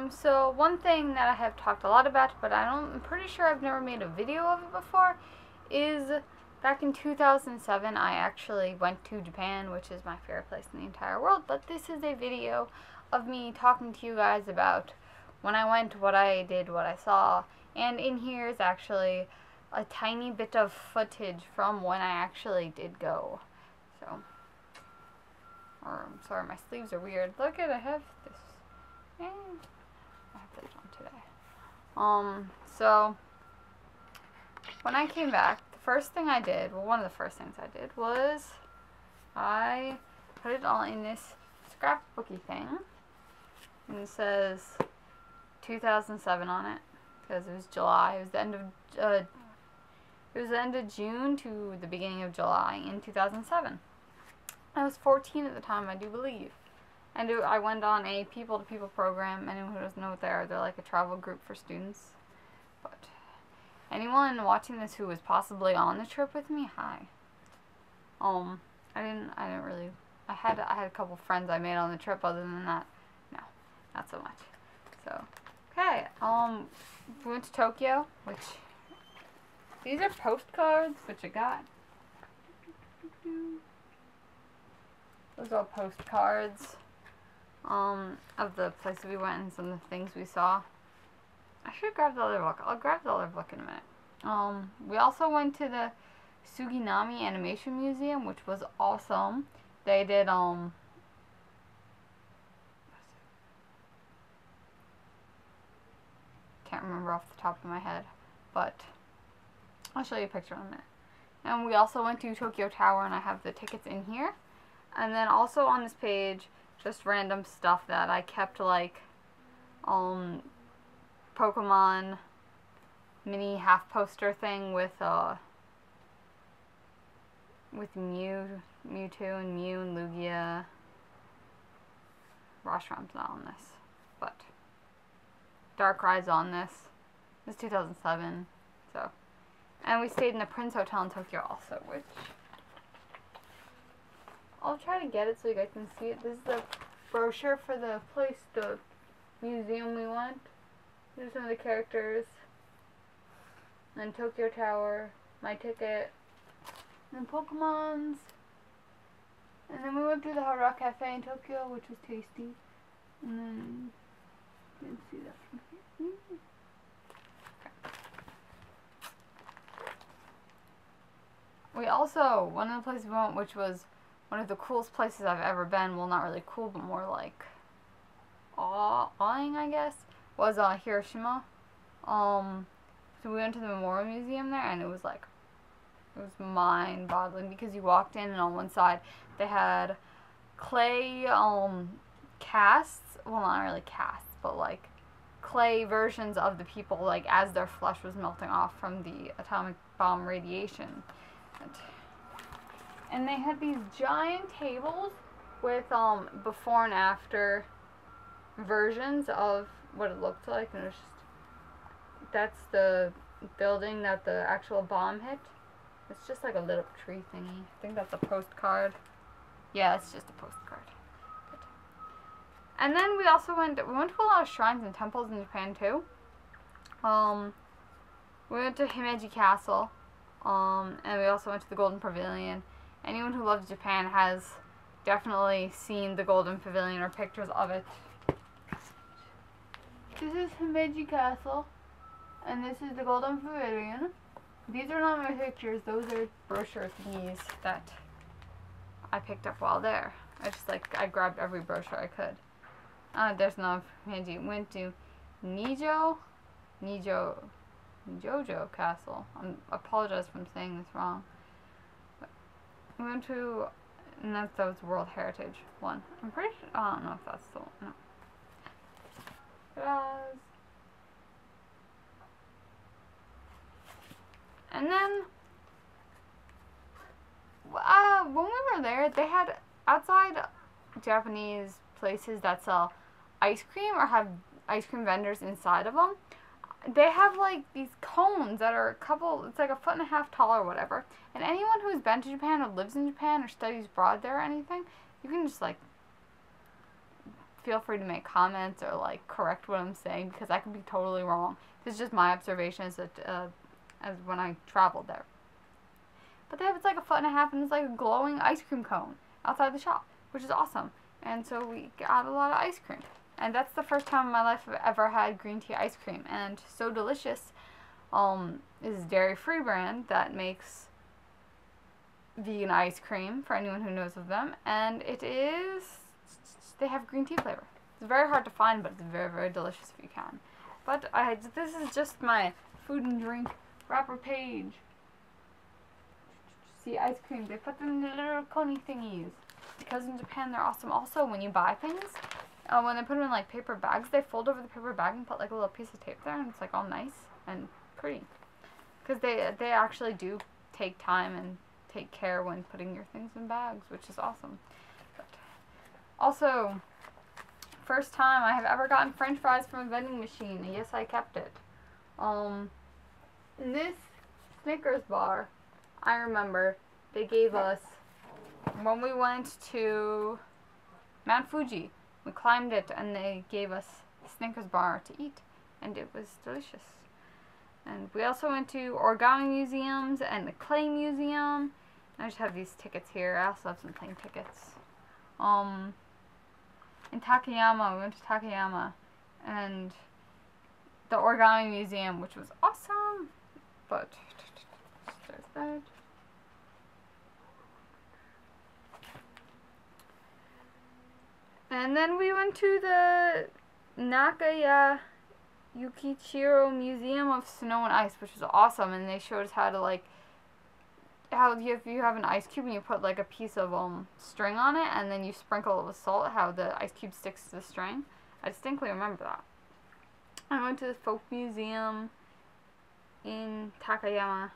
So one thing that I have talked a lot about, but I'm pretty sure I've never made a video of it before, is back in 2007 I actually went to Japan, which is my favorite place in the entire world, but this is a video of me talking to you guys about when I went, what I did, what I saw, and in here is actually a tiny bit of footage from when I actually did go. So, I'm sorry, my sleeves are weird. Look at, I have this. I have this on today. So when I came back, the first thing I did, well, one of the first things I did was I put it all in this scrapbooky thing, and it says 2007 on it because it was July. It was the end of June to the beginning of July in 2007. I was 14 at the time, I do believe. And I went on a people-to-people program. Anyone who doesn't know what they are, they're like a travel group for students. But anyone watching this who was possibly on the trip with me, hi. I didn't really. I had a couple friends I made on the trip. Other than that, no, not so much. So, okay. We went to Tokyo, which these are postcards, which I got. Those are all postcards of the places we went and some of the things we saw. I should grab the other book. I'll grab the other book in a minute. We also went to the Suginami Animation Museum, which was awesome. They did can't remember off the top of my head, but I'll show you a picture in a minute. And we also went to Tokyo Tower, and I have the tickets in here. And then also on this page, just random stuff that I kept, like Pokemon mini half poster thing with Mewtwo and Mew and Lugia. Roshrom's not on this, but Darkrai's on this. This is 2007, so. And we stayed in the Prince Hotel in Tokyo also, which I'll try to get it so you guys can see it. This is the brochure for the place, the museum we went. These are some of the characters. And Tokyo Tower, my ticket, and Pokemon's. And then we went to the Hard Rock Cafe in Tokyo, which was tasty. And then, you can see that from here. We also, one of the places we went, which was one of the coolest places I've ever been, well, not really cool, but more like awing, I guess, was Hiroshima. So we went to the Memorial Museum there, and it was like, it was mind-boggling, because you walked in, and on one side they had clay casts, well, not really casts, but like clay versions of the people, like as their flesh was melting off from the atomic bomb radiation. And they had these giant tables with before and after versions of what it looked like, and it was just, that's the building that the actual bomb hit. It's just like a lit up tree thingy. I think that's a postcard. Yeah, it's just a postcard. Good. And then we also went to a lot of shrines and temples in Japan too. We went to Himeji Castle, and we also went to the Golden Pavilion. Anyone who loves Japan has definitely seen the Golden Pavilion or pictures of it. This is Himeji Castle, and this is the Golden Pavilion. These are not my pictures, those are brochure thingies that I picked up while there. I grabbed every brochure I could. There's no Himeji. Went to Nijojo Castle. I apologize if I'm saying this wrong. We went to, and that was World Heritage one. I'm pretty sure, I don't know if that's the one. No. And then, when we were there, they had outside Japanese places that sell ice cream or have ice cream vendors inside of them. They have like these cones that are it's like 1.5 feet tall or whatever. And anyone who's been to Japan or lives in Japan or studies abroad there or anything, you can just like feel free to make comments or like correct what I'm saying, because I could be totally wrong. This is just my observations as when I traveled there. But they have, it's like 1.5 foot, and it's like a glowing ice cream cone outside the shop, which is awesome. And so we got a lot of ice cream. And that's the first time in my life I've ever had green tea ice cream. And So Delicious is a dairy-free brand that makes vegan ice cream, for anyone who knows of them. And they have green tea flavor. It's very hard to find, but it's very, very delicious if you can. But this is just my food and drink wrapper page. See, ice cream, they put them in the little coney thingies. Because in Japan, they're awesome. Also, when you buy things, when they put them in like paper bags, they fold over the paper bag and put like a little piece of tape there, and it's like all nice and pretty. Because they actually do take time and take care when putting your things in bags, which is awesome. But also, first time I have ever gotten French fries from a vending machine. And yes, I kept it. This Snickers bar, I remember they gave us when we went to Mount Fuji. We climbed it, and they gave us a Snickers bar to eat, and it was delicious. And we also went to origami museums and the clay museum. I just have these tickets here. I also have some plane tickets. In Takayama, we went to Takayama and the origami museum, which was awesome. But there's that. And then we went to the Nakaya Yukichiro Museum of Snow and Ice, which was awesome. And they showed us how to, like, if you have an ice cube and you put like a piece of string on it, and then you sprinkle it with salt, how the ice cube sticks to the string. I distinctly remember that. I went to the folk museum in Takayama,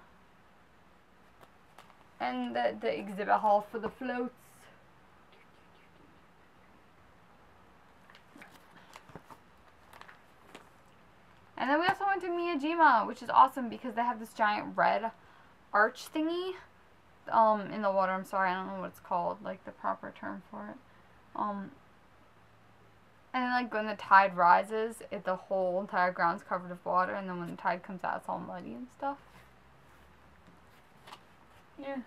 and the exhibit hall for the floats. And then we also went to Miyajima, which is awesome because they have this giant red arch thingy in the water. I'm sorry, I don't know what it's called, like the proper term for it. And then like when the tide rises, the whole entire ground's covered with water, and then when the tide comes out, it's all muddy and stuff. Yeah.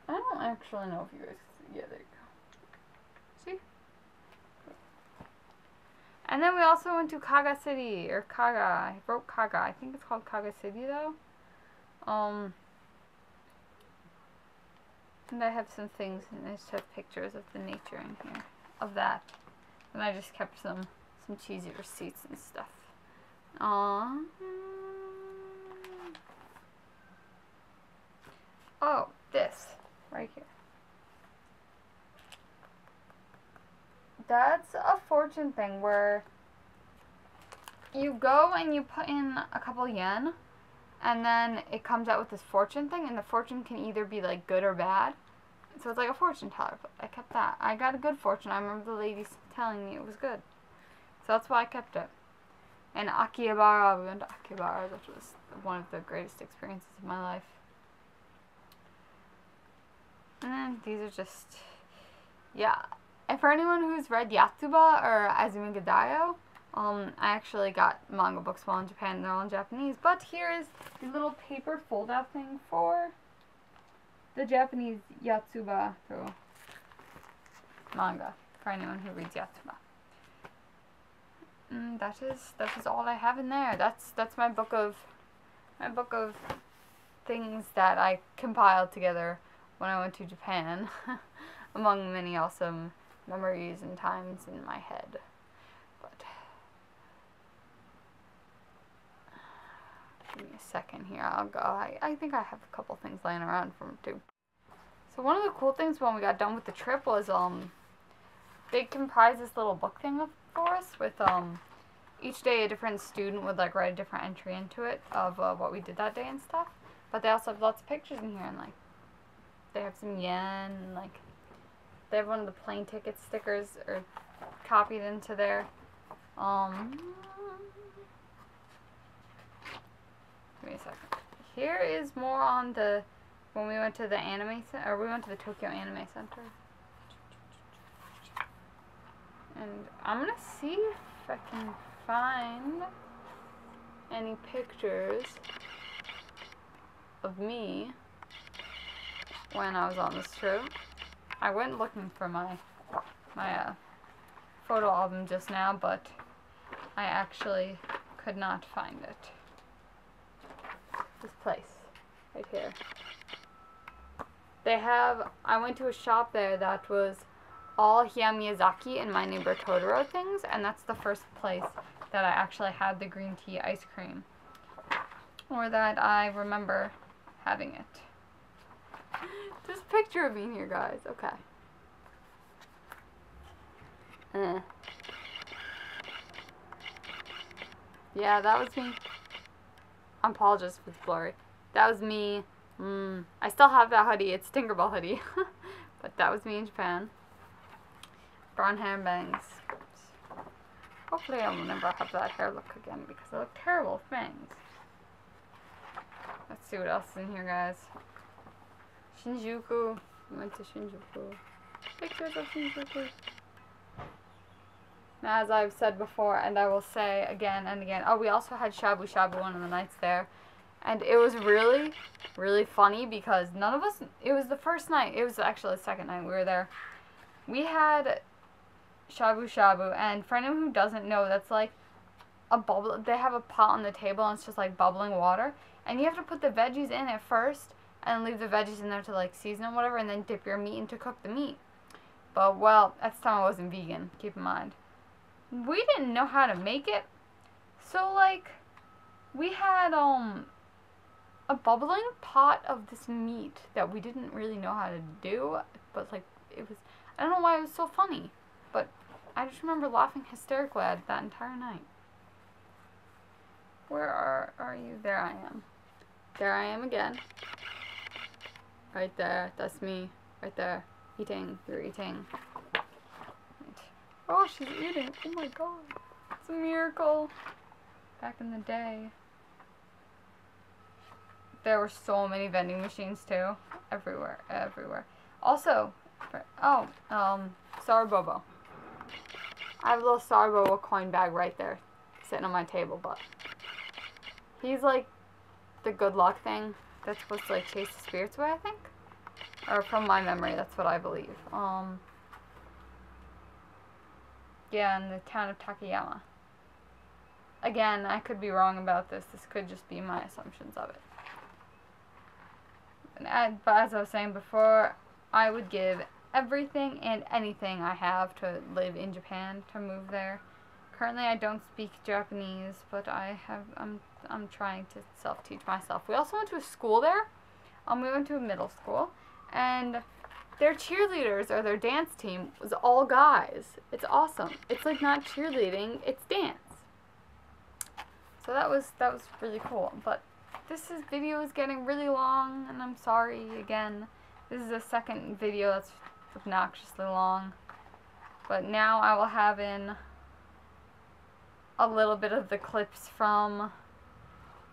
I don't actually know if you guys can see. Yeah, there you go. See? And then we also went to Kaga City, or Kaga. I wrote Kaga. I think it's called Kaga City though. And I have some things, and I just have pictures of the nature in here, of that. And I just kept some cheesy receipts and stuff. Oh, this, right here. That's a fortune thing where you go and you put in a couple yen, and then it comes out with this fortune thing, and the fortune can either be like good or bad. So it's like a fortune teller, but I kept that. I got a good fortune. I remember the lady telling me it was good. So that's why I kept it. And Akihabara, we went to Akihabara, which was one of the greatest experiences of my life. And then these are just, yeah. And for anyone who's read Yatsuba or Azumi ga Daioh, I actually got manga books while in Japan. They're all in Japanese. But here is the little paper fold-out thing for the Japanese Yatsuba manga, for anyone who reads Yatsuba. And that is all I have in there. That's my book of things that I compiled together when I went to Japan, among many awesome memories and times in my head. But give me a second here. I'll go. I think I have a couple things laying around from too. So one of the cool things when we got done with the trip was they comprised this little book thing for us with each day a different student would like write a different entry into it of what we did that day and stuff. But they also have lots of pictures in here, and like they have some yen, and like they have one of the plane ticket stickers or copied into there. Give me a second. Here is more on the when we went to the anime center, or we went to the Tokyo Anime Center. And I'm gonna see if I can find any pictures of me when I was on this trip. I went looking for my photo album just now, but I actually could not find it. This place, right here. I went to a shop there that was all Hayao Miyazaki and My Neighbor Totoro things, and that's the first place that I actually had the green tea ice cream. Or that I remember having it. There's a picture of me here, guys. Okay. Yeah, that was me. I apologize if it's blurry. That was me. I still have that hoodie. It's Tinkerbell hoodie. But that was me in Japan. Brown hair and bangs. Hopefully I will never have that hair look again because I look terrible with bangs. Let's see what else is in here, guys. Shinjuku. We went to Shinjuku. Pictures of Shinjuku. Now, as I've said before, and I will say again and again, we also had shabu shabu one of the nights there. And it was really, really funny because none of us, it was the first night, it was actually the second night we were there. We had shabu shabu, and for anyone who doesn't know, that's like a bubble, they have a pot on the table and it's just like bubbling water. And you have to put the veggies in at first and leave the veggies in there to like season and whatever, and then dip your meat in to cook the meat. But well, at the time I wasn't vegan, keep in mind. We didn't know how to make it, so like we had a bubbling pot of this meat that we didn't really know how to do, but like it was, I don't know why it was so funny, but I just remember laughing hysterically at that entire night. Where are you? There I am. There I am again. Right there, that's me. Right there. Eating, you're eating. Oh, she's eating. Oh my god. It's a miracle. Back in the day. There were so many vending machines too. Everywhere, everywhere. Also, Sour Bobo. I have a little Sour Bobo coin bag right there. Sitting on my table, but he's like the good luck thing that's supposed to like chase the spirits away, I think. Or from my memory, that's what I believe. Yeah, in the town of Takayama. Again, I could be wrong about this. This could just be my assumptions of it. But as I was saying before, I would give everything and anything I have to live in Japan, to move there. Currently, I don't speak Japanese, but I'm trying to self-teach myself. We also went to a school there. We went to a middle school, and their cheerleaders or their dance team was all guys. It's awesome. It's like not cheerleading, it's dance. So that was really cool. But this video is getting really long, and I'm sorry again. This is the second video that's obnoxiously long. But now I will have in a little bit of the clips from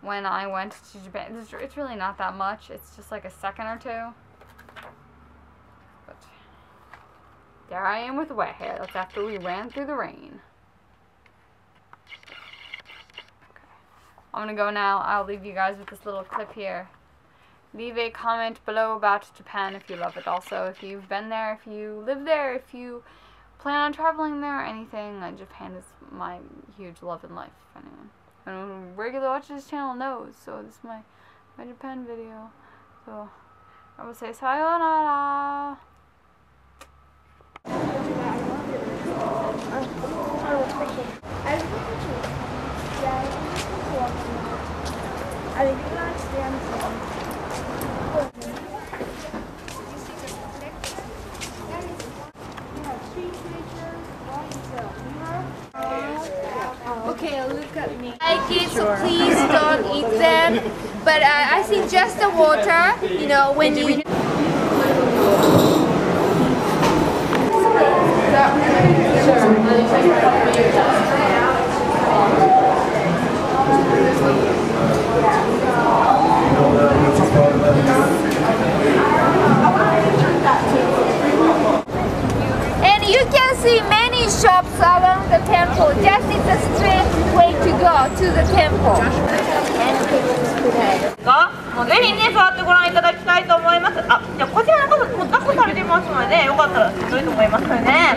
when I went to Japan. It's really not that much. It's just like a second or two. But there I am with wet hair. That's after we ran through the rain. Okay. I'm gonna go now. I'll leave you guys with this little clip here. Leave a comment below about Japan if you love it. Also, if you've been there, if you live there, if you plan on traveling there or anything, Japan is my huge love in life. If anyone regularly watches this channel knows. So this is my Japan video. So I will say sayonara. Okay, look at me. Like it, so please don't eat them. But I think just the water, you know, when you... And you can see many shops around the temple. Just it's a straight way to go to the temple. もうぜひね、座ってご覧いただきたいと思います。あ、じゃあこちらの方も抱っこされてますので、よかったら良いと思いますのでね。